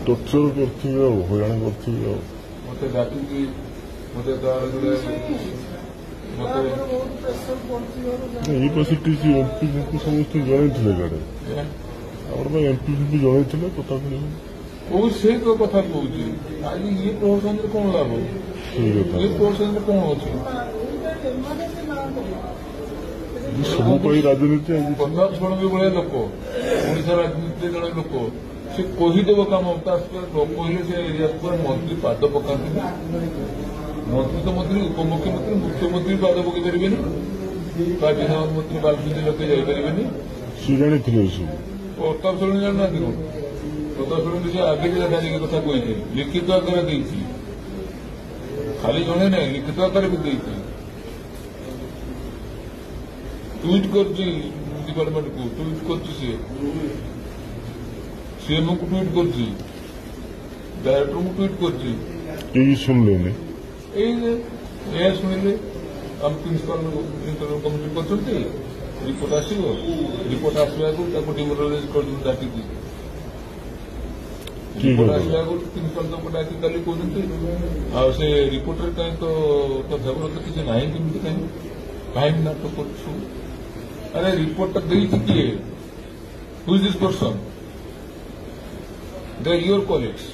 torture କରିଥିବେ ଆଉ ହଇରାଣ କରିଥିବେ ଆଉ ମତେ ଡାକିକି ମତେ ତାର ଗୋଟେ ଏଇ ପାଶେ ଏମ୍ପି ସମସ୍ତେ ଜଣେଇଥିଲେ ଗାଡି ଆମର ପାଇଁ ଏମ୍ପି ଜଣେଇଥିଲେ ତଥାପି କୋଉ ସେ ତ କଥା କହୁଛି ଆଜି ଇଏ ପ୍ରହସନରେ କଣ ଲାଭ ଇଏ ପ୍ରହସନରେ କଣ ଅଛି ସବୁ ପାଇଁ ରାଜନୀତି ପ୍ରତାପ ଷଡ଼ଙ୍ଗୀ ଭଳିଆ ଲୋକ ଓଡିଶା ରାଜନୀତିରେ ଜଣେ ଲୋକ ସେ କହିଦେବ କାମ ତା ନ କହିଲେ ସେ ଏରିଆକୁ ମନ୍ତ୍ରୀ ପାଦ ପକାନ୍ତି ମନ୍ତ୍ରୀ ତ ମନ୍ତ୍ରୀ ଉପମୁଖ୍ୟମନ୍ତ୍ରୀ ମୁଖ୍ୟମନ୍ତ୍ରୀ ପାଦ ପକେଇ ପାରିବେନି ବିଧାନ ମନ୍ତ୍ରୀ ବାଲ୍ମୀକି ଲୋକେ ଯାଇପାରିବେନି ସେ ଜାଣିଥିଲେ ଏସବୁ ପ୍ରତାପ ଷଡ଼ଙ୍ଗୀ ଜାଣିନାହାନ୍ତି କଣ ପ୍ରତାପ ଷଡ଼ଙ୍ଗୀ ସେ ଆଗେ ଜାଣିକି କଥା କହିଛି ଲିଖିତ ଆକାରରେ ଦେଇଛି ଖାଲି ଜଣେ ନାହିଁ ଲିଖିତ ଆକାରରେ ବି ଦେଇଛି ट्वीट करती डिपार्टमेंट को ट्वीट करती सीएमओ को ट्वीट करती डायरेक्टर को ट्वीट करती सुनले शुणिले आम प्रिंसिपाल इंटरव्यू कमिटी करते रिपोर्ट आसो रिपोर्ट आसवा डिमोरालाइज कर डाकिकी रिपोर्ट आसवा प्रिंसिपाल डाकी काली कहते से रिपोर्टर कहीं तो तथ्यगत किसी ना कमी कहीं नाटक कर अरे रिपोर्ट किए who is this person they are your college